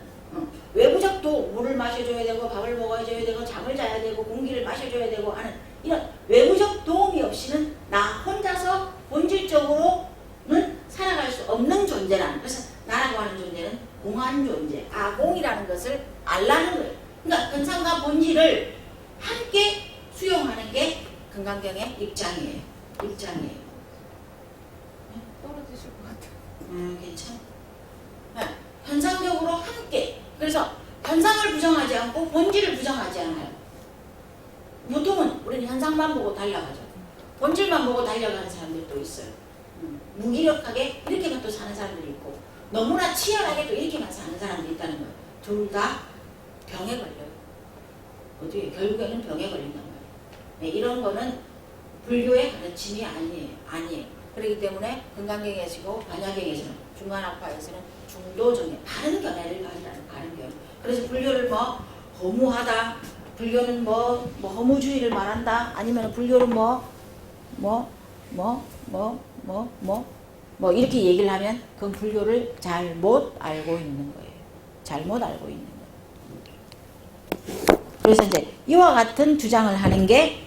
외부적 물을 마셔줘야 되고, 밥을 먹어줘야 되고, 잠을 자야 되고, 공기를 마셔줘야 되고 하는 이런 외부적 도움이 없이는 나 혼자서 본질적으로는 살아갈 수 없는 존재라는. 그래서 나라고 하는 존재는 공한 존재, 공이라는 것을 알라는 거예요. 그러니까 현상과 본질을 함께 수용하는 게 금강경의 입장이에요. 떨어지실 것 같아요. 괜찮아. 네, 현상적으로 함께. 그래서 현상을 부정하지 않고 본질을 부정하지 않아요. 보통은 우리는 현상만 보고 달려가죠. 본질만 보고 달려가는 사람들도 있어요. 무기력하게 이렇게만 또 사는 사람들이 있고, 너무나 치열하게 또 이렇게만 사는 사람들이 있다는 거예요. 둘 다 병에 걸려요. 어떻게 결국에는 병에 걸린단 말이에요. 네, 이런 거는 불교의 가르침이 아니에요. 그렇기 때문에 금강경에서고 반야경에서는, 중간학파에서는 중도정의 바른 견해를 가지라는 바른 견해. 그래서 불교를 허무하다, 불교는 허무주의를 말한다, 아니면 불교는 이렇게 얘기를 하면 그건 불교를 잘못 알고 있는 거예요. 잘못 알고 있는 거예요. 그래서 이제 이와 같은 주장을 하는 게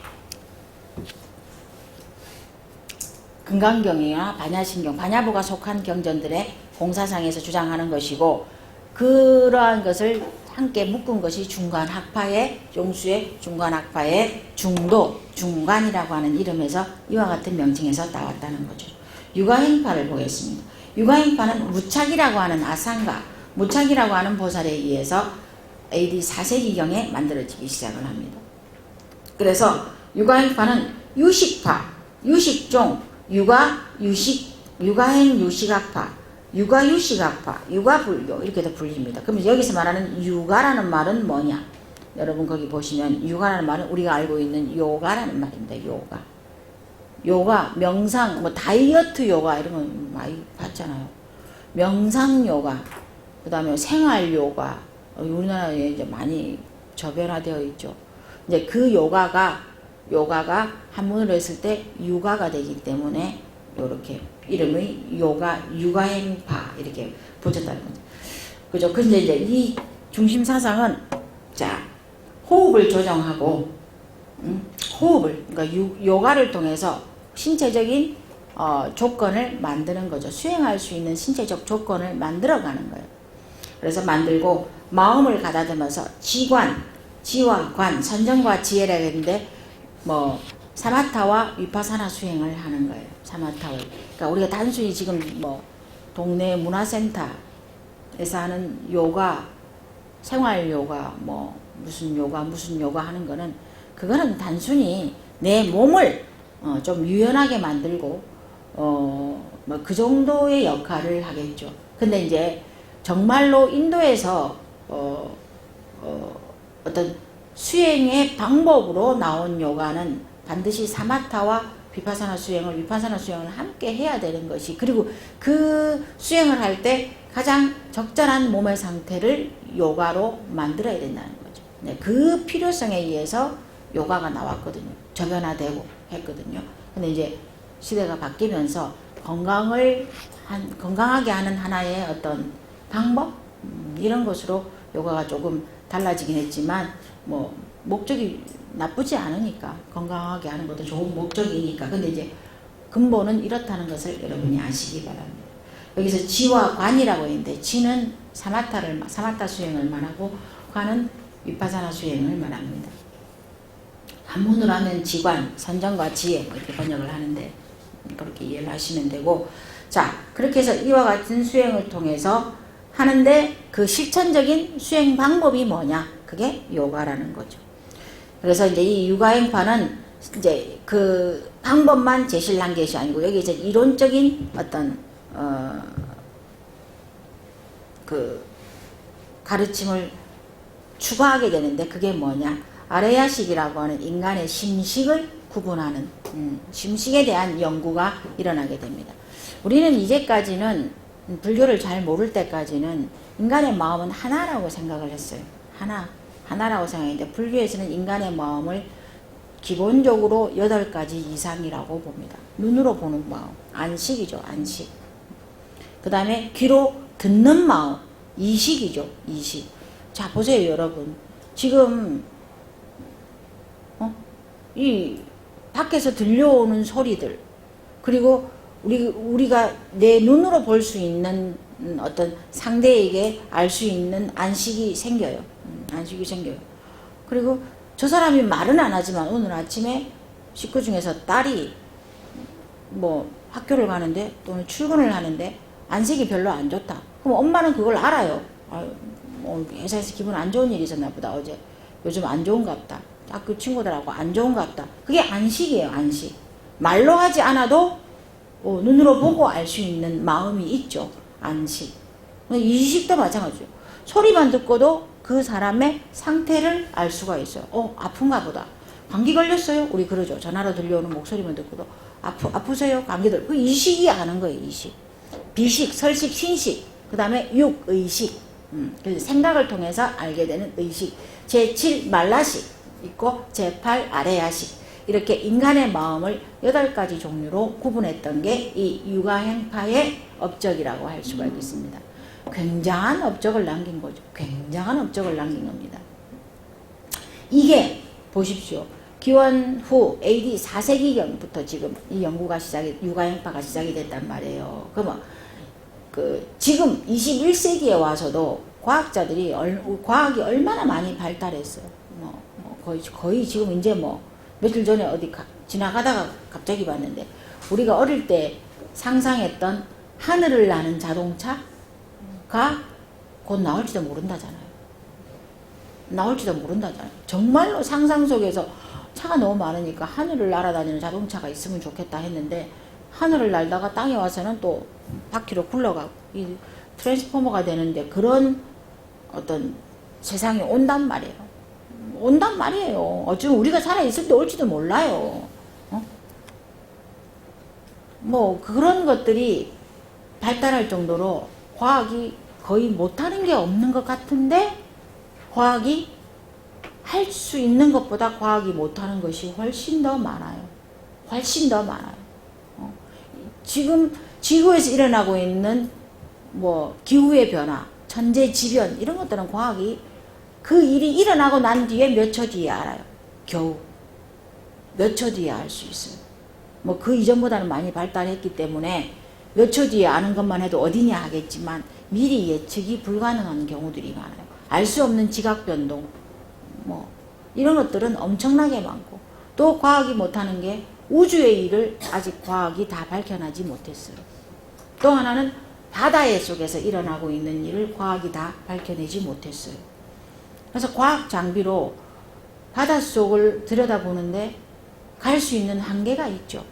금강경이나 반야신경, 반야부가 속한 경전들의 공사상에서 주장하는 것이고, 그러한 것을 함께 묶은 것이 중간학파의, 용수의 중간학파의 중간이라고 하는 이름에서 이와 같은 명칭에서 나왔다는 거죠. 육아행파를 보겠습니다. 육아행파는 무착이라고 하는 아상가, 무착이라고 하는 보살에 의해서 AD 4세기경에 만들어지기 시작을 합니다. 그래서 육아행파는 유식파, 유식종, 육아행 유식학파, 육아유식학파, 육아불교 이렇게도 불립니다. 그러면 여기서 말하는 육아라는 말은 뭐냐? 여러분 거기 보시면 육아라는 말은 우리가 알고 있는 요가라는 말입니다. 요가, 명상, 다이어트 요가 이런 건 많이 봤잖아요. 명상 요가, 그 다음에 생활 요가, 우리나라에 이제 많이 저변화되어 있죠. 이제 그 요가가 한문으로 했을 때 육아가 되기 때문에 이렇게 이름의 육아행파 이렇게 붙였다는 거죠. 그죠? 근데 이제 이 중심 사상은 호흡을 조정하고, 그러니까 요가를 통해서 신체적인 조건을 만드는 거죠. 수행할 수 있는 신체적 조건을 만들어가는 거예요. 그래서 만들고 마음을 가다듬어서 지관, 지와 관, 선정과 지혜라고 했는데 뭐 사마타와 위파사나 수행을 하는 거예요. 사마타와. 그러니까 우리가 단순히 지금 뭐 동네 문화센터에서 하는 요가, 생활 요가, 뭐 무슨 요가 하는 거는 그거는 단순히 내 몸을 좀 유연하게 만들고 뭐 그 정도의 역할을 하겠죠. 근데 이제 정말로 인도에서 어떤 수행의 방법으로 나온 요가는 반드시 사마타와 비파사나 수행을, 위파사나 수행을 함께 해야 되는 것이, 그리고 그 수행을 할 때 가장 적절한 몸의 상태를 요가로 만들어야 된다는 거죠. 네, 그 필요성에 의해서 요가가 나왔거든요. 저변화되고 했거든요. 근데 이제 시대가 바뀌면서 건강하게 하는 하나의 어떤 방법? 이런 것으로 요가가 조금 달라지긴 했지만, 뭐, 목적이 나쁘지 않으니까, 건강하게 하는 것도 좋은 목적이니까. 근데 이제 근본은 이렇다는 것을 여러분이 아시기 바랍니다. 여기서 지와 관이라고 했는데, 지는 사마타 수행을 말하고, 관은 위파사나 수행을 말합니다. 한문으로 하면 지관, 선정과 지혜, 이렇게 번역을 하는데, 그렇게 이해를 하시면 되고, 자, 그렇게 해서 이와 같은 수행을 통해서 하는데 그 실천적인 수행 방법이 뭐냐? 그게 요가라는 거죠. 그래서 이제 이 육아행파는 이제 그 방법만 제시를 한 것이 아니고 여기 이제 이론적인 어떤 그 가르침을 추가하게 되는데 그게 뭐냐? 아레야식이라고 하는 인간의 심식을 구분하는 심식에 대한 연구가 일어나게 됩니다. 우리는 이제까지는 불교를 잘 모를 때까지는 인간의 마음은 하나라고 생각을 했어요. 하나라고 생각했는데 불교에서는 인간의 마음을 기본적으로 8가지 이상이라고 봅니다. 눈으로 보는 마음, 안식이죠, 안식. 그 다음에 귀로 듣는 마음, 이식이죠, 이식. 자, 보세요, 여러분. 지금 이 밖에서 들려오는 소리들, 그리고 우리가 내 눈으로 볼 수 있는 어떤 상대에게 알 수 있는 안식이 생겨요. 안식이 생겨요. 그리고 저 사람이 말은 안 하지만 오늘 아침에 식구 중에서 딸이 뭐 학교를 가는데 또는 출근을 하는데 안색이 별로 안 좋다. 그럼 엄마는 그걸 알아요. 회사에서 기분 안 좋은 일이 있었나 보다. 어제 요즘 안 좋은가 보다. 학교 친구들하고 안 좋은가 보다. 그게 안식이에요. 안식. 말로 하지 않아도 눈으로 보고 알 수 있는 마음이 있죠. 안식. 이식도 마찬가지죠. 소리만 듣고도 그 사람의 상태를 알 수가 있어요. 아픈가 보다. 감기 걸렸어요? 우리 그러죠. 전화로 들려오는 목소리만 듣고도 아프세요? 감기들. 그 이식이 아는 거예요. 이식. 비식, 설식, 신식. 그 다음에 육의식. 그래서 생각을 통해서 알게 되는 의식. 제7 말라식 있고 제8 아레야식. 이렇게 인간의 마음을 8가지 종류로 구분했던 게 이 육아행파의 업적이라고 할 수가 있겠습니다. 굉장한 업적을 남긴 거죠. 굉장한 업적을 남긴 겁니다. 이게 보십시오. 기원 후 AD 4세기경부터 지금 이 연구가 육아행파가 시작이 됐단 말이에요. 그러면 지금 21세기에 와서도 과학자들이 과학이 얼마나 많이 발달했어요. 거의 지금 이제 며칠 전에 어디 지나가다가 갑자기 봤는데 우리가 어릴 때 상상했던 하늘을 나는 자동차가 곧 나올지도 모른다잖아요. 정말로 상상 속에서 차가 너무 많으니까 하늘을 날아다니는 자동차가 있으면 좋겠다 했는데 하늘을 날다가 땅에 와서는 또 바퀴로 굴러가고 이 트랜스포머가 되는데 그런 어떤 세상이 온단 말이에요. 어쩌면 우리가 살아있을 때 올지도 몰라요. 그런 것들이 발달할 정도로 과학이 거의 못하는 게 없는 것 같은데 과학이 할 수 있는 것보다 과학이 못하는 것이 훨씬 더 많아요. 지금 지구에서 일어나고 있는 기후의 변화, 천재지변 이런 것들은 과학이 그 일이 일어나고 난 뒤에 몇 초 뒤에 알아요. 겨우 몇 초 뒤에 알 수 있어요. 그 이전보다는 많이 발달했기 때문에 몇 초 뒤에 아는 것만 해도 어디냐 하겠지만 미리 예측이 불가능한 경우들이 많아요. 알 수 없는 지각 변동, 뭐 이런 것들은 엄청나게 많고, 또 과학이 못하는 게 우주의 일을 아직 과학이 다 밝혀내지 못했어요. 또 하나는 바다의 속에서 일어나고 있는 일을 과학이 다 밝혀내지 못했어요. 그래서 과학 장비로 바닷속을 들여다보는데 갈 수 있는 한계가 있죠.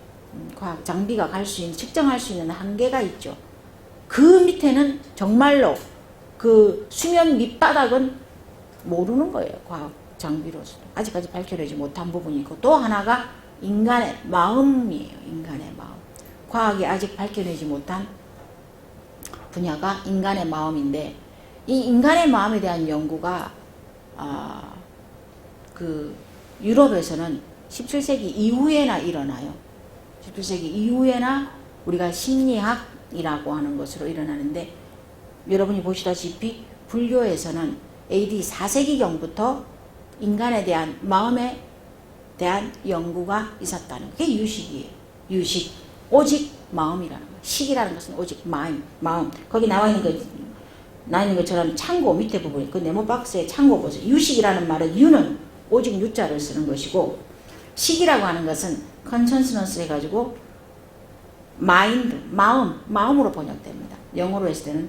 과학 장비가 갈 수 있는, 측정할 수 있는 한계가 있죠. 그 밑에는 정말로 그 수면 밑바닥은 모르는 거예요. 과학 장비로서 아직까지 밝혀내지 못한 부분이 있고, 또 하나가 인간의 마음이에요. 인간의 마음. 과학이 아직 밝혀내지 못한 분야가 인간의 마음인데, 이 인간의 마음에 대한 연구가 그 유럽에서는 17세기 이후에나 일어나요. 17세기 이후에나 우리가 심리학이라고 하는 것으로 일어나는데, 여러분이 보시다시피 불교에서는 AD 4세기경부터 인간에 대한 마음에 대한 연구가 있었다는 게 유식이에요. 유식. 오직 마음이라는 거예요. 식이라는 것은 오직 마음. 거기 나와 있는 것처럼 창고 밑에 부분에 그 네모 박스에 창고 보세요. 유식이라는 말은 유는 오직 유자를 쓰는 것이고, 식이라고 하는 것은 컨션스너스 해가지고 마인드, 마음으로 번역됩니다. 영어로 했을 때는.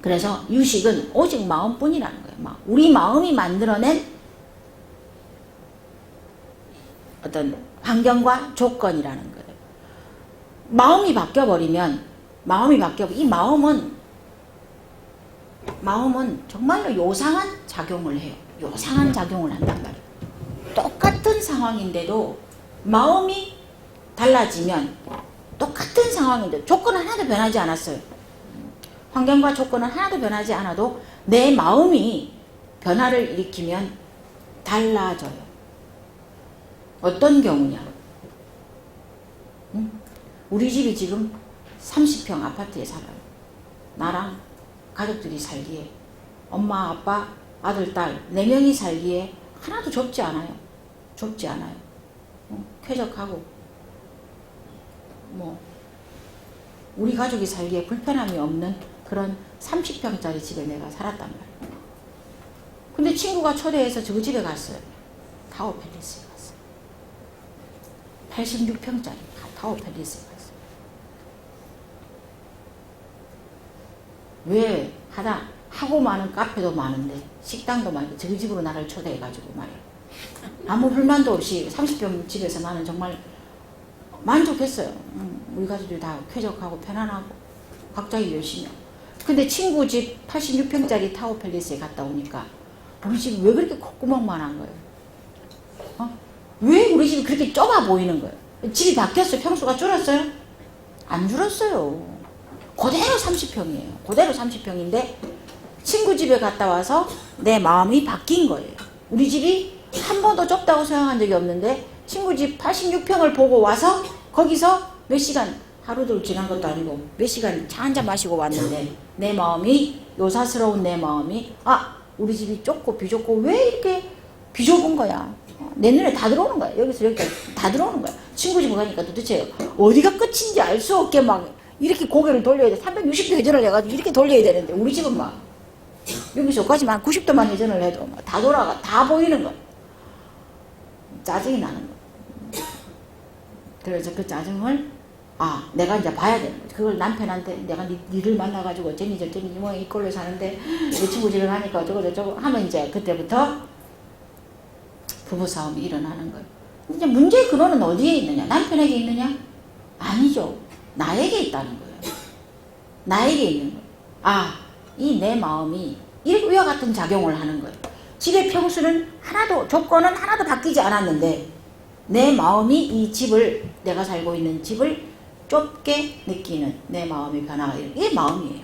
그래서 유식은 오직 마음뿐이라는 거예요. 우리 마음이 만들어낸 어떤 환경과 조건이라는 거예요. 마음이 바뀌어버리면, 이 마음은 정말로 요상한 작용을 해요. 요상한 작용을 한단 말이에요. 똑같은 상황인데도 마음이 달라지면, 똑같은 상황인데 조건은 하나도 변하지 않았어요. 환경과 조건은 하나도 변하지 않아도 내 마음이 변화를 일으키면 달라져요. 어떤 경우냐? 우리 집이 지금 30평 아파트에 살아요. 나랑 가족들이 살기에, 엄마, 아빠, 아들, 딸 4명이 살기에 하나도 좁지 않아요. 쾌적하고 우리 가족이 살기에 불편함이 없는 그런 30평짜리 집에 내가 살았단 말이에요. 근데 친구가 초대해서 저 집에 갔어요. 타워 팰리스에 갔어요. 86평짜리 타워 팰리스에 갔어요. 왜 하고 많은 카페도 많은데, 식당도 많은데 저 집으로 나를 초대해가지고 말이야. 아무 불만도 없이 30평 집에서 나는 정말 만족했어요. 우리 가족들이 다 쾌적하고 편안하고 각자 일 열심히 하고. 근데 친구 집 86평짜리 타워 팰리스에 갔다 오니까 우리 집이 왜 그렇게 콧구멍만 한 거예요? 왜 우리 집이 그렇게 좁아 보이는 거예요? 집이 바뀌었어요? 평수가 줄었어요? 안 줄었어요. 그대로 30평이에요. 그대로 30평인데 친구 집에 갔다 와서 내 마음이 바뀐 거예요. 우리 집이 한 번도 좁다고 생각한 적이 없는데 친구 집 86평을 보고 와서 거기서 몇 시간, 하루도 지난 것도 아니고 몇 시간 차 한잔 마시고 왔는데, 내 마음이, 요사스러운 내 마음이, 우리 집이 좁고 비좁고 왜 이렇게 비좁은 거야? 내 눈에 다 들어오는 거야. 여기서 여기까지 다 들어오는 거야. 친구 집에 가니까 도대체 어디가 끝인지 알 수 없게 막 이렇게 고개를 돌려야 돼. 360도 회전을 해가지고 이렇게 돌려야 되는데, 우리 집은 막 여기서까지만 90도만 회전을 해도 다 돌아가, 다 보이는 거야. 짜증이 나는 거야. 그래서 그 짜증을 내가 이제 봐야 되는 거지. 그걸 남편한테 내가 니를 만나가지고 어쩌니 뭐 이꼴로 사는데 내 친구 집에 가니까 어쩌고 하면 이제 그때부터 부부싸움이 일어나는 거예요. 이제 문제의 근원은 어디에 있느냐? 남편에게 있느냐? 아니죠. 나에게 있다는 거예요. 나에게 있는 거예요. 이 내 마음이 이와 같은 작용을 하는 거예요. 집의 평수는 조건은 하나도 바뀌지 않았는데 내 마음이 이 집을, 내가 살고 있는 집을 좁게 느끼는 내 마음의 변화가, 이게 마음이에요.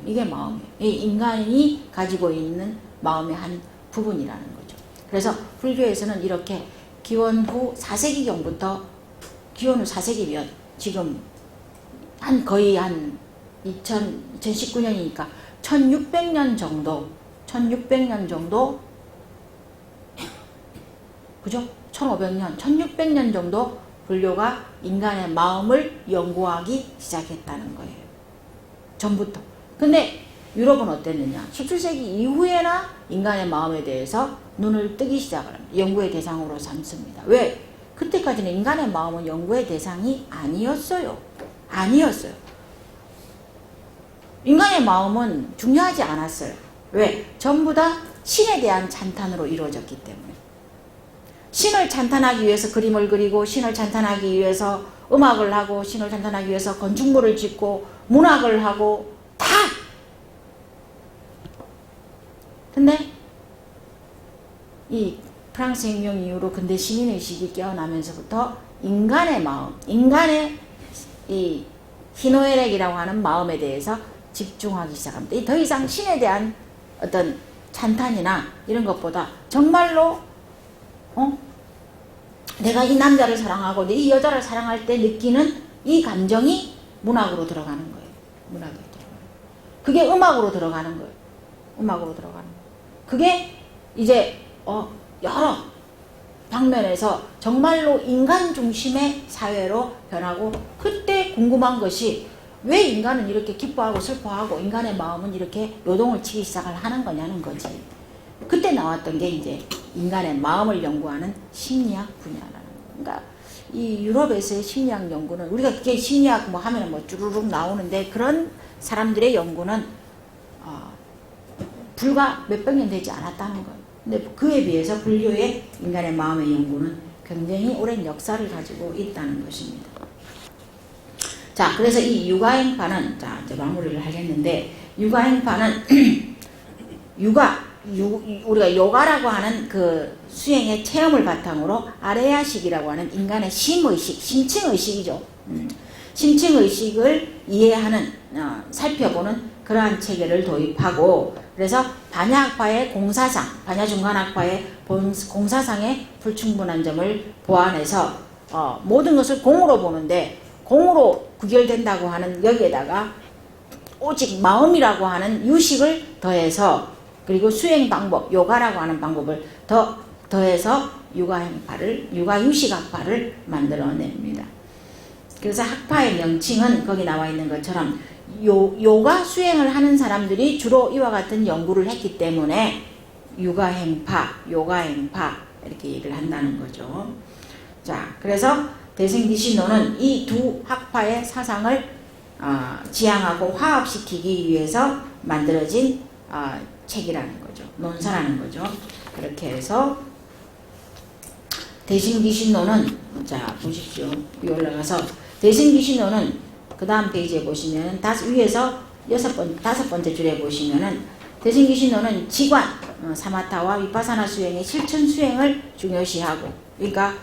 이게 마음이에요. 이 인간이 가지고 있는 마음의 한 부분이라는 거죠. 그래서 불교에서는 이렇게 기원 후 4세기경부터, 기원 후 4세기면 지금 거의 2019년이니까 1600년 정도, 그죠? 1500년, 1600년 정도 불교가 인간의 마음을 연구하기 시작했다는 거예요. 전부터. 근데 유럽은 어땠느냐? 17세기 이후에나 인간의 마음에 대해서 눈을 뜨기 시작을 합니다. 연구의 대상으로 삼습니다. 왜? 그때까지는 인간의 마음은 연구의 대상이 아니었어요. 아니었어요. 인간의 마음은 중요하지 않았어요. 왜? 전부 다 신에 대한 찬탄으로 이루어졌기 때문에. 신을 찬탄하기 위해서 그림을 그리고, 신을 찬탄하기 위해서 음악을 하고, 신을 찬탄하기 위해서 건축물을 짓고, 문학을 하고, 다! 근데 이 프랑스 혁명 이후로 근대 시민의식이 깨어나면서부터 인간의 마음, 인간의 이 희노애락이라고 하는 마음에 대해서 집중하기 시작합니다. 더 이상 신에 대한 어떤 찬탄이나 이런 것보다 정말로 내가 이 남자를 사랑하고 이 여자를 사랑할 때 느끼는 이 감정이 문학으로 들어가는 거예요. 문학으로 들어가는 거예요. 그게 음악으로 들어가는 거예요. 음악으로 들어가는 거예요. 그게 이제 여러 방면에서 정말로 인간 중심의 사회로 변하고, 그때 궁금한 것이 왜 인간은 이렇게 기뻐하고 슬퍼하고 인간의 마음은 이렇게 요동을 치기 시작을 하는 거냐는 거지. 그때 나왔던 게 이제 인간의 마음을 연구하는 심리학 분야라는 거예요. 그러니까 이 유럽에서의 심리학 연구는, 우리가 그게 심리학 뭐 하면 뭐 쭈루룩 나오는데, 그런 사람들의 연구는 불과 몇백 년 되지 않았다는 거예요. 근데 그에 비해서 불교의 인간의 마음의 연구는 굉장히 오랜 역사를 가지고 있다는 것입니다. 자, 그래서 이 육아행파는, 자, 이제 마무리를 하겠는데, 육아행파는 우리가 요가라고 하는 그 수행의 체험을 바탕으로 아레야식이라고 하는 인간의 심의식, 심층의식이죠. 심층의식을 이해하는, 살펴보는 그러한 체계를 도입하고, 그래서 반야학파의 공사상, 반야중간학파의 공사상의 불충분한 점을 보완해서 모든 것을 공으로 보는데, 공으로 구결된다고 하는 여기에다가 오직 마음이라고 하는 유식을 더해서, 그리고 수행 방법, 요가라고 하는 방법을 더해서 육아유식학파를 만들어냅니다. 그래서 학파의 명칭은 거기 나와 있는 것처럼 요가 수행을 하는 사람들이 주로 이와 같은 연구를 했기 때문에 육아행파, 요가행파 이렇게 얘기를 한다는 거죠. 자, 그래서 대승기신론은 이 두 학파의 사상을 지향하고 화합시키기 위해서 만들어진 책이라는 거죠. 논사라는 거죠. 그렇게 해서 대승기신론은, 자 보십시오. 위에 올라가서 대승기신론은 그 다음 페이지에 보시면 위에서 다섯 번째 줄에 보시면은 대승기신론은 지관, 사마타와 위파사나 수행의 실천 수행을 중요시하고, 그러니까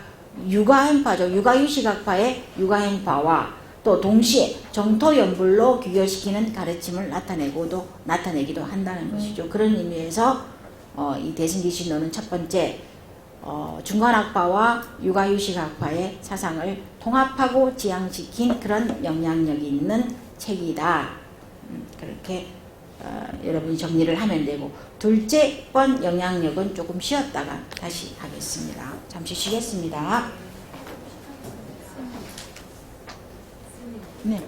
육아행파죠. 육아유식학파의 육아행파와 또 동시에 정토연불로 귀결시키는 가르침을 나타내기도 한다는 것이죠. 그런 의미에서 이 대승기신론은 첫 번째 중간학파와 육아유식학파의 사상을 통합하고 지향시킨 그런 영향력이 있는 책이다. 그렇게 여러분이 정리를 하면 되고, 둘째 번 영향력은 조금 쉬었다가 다시 하겠습니다. 잠시 쉬겠습니다. 네.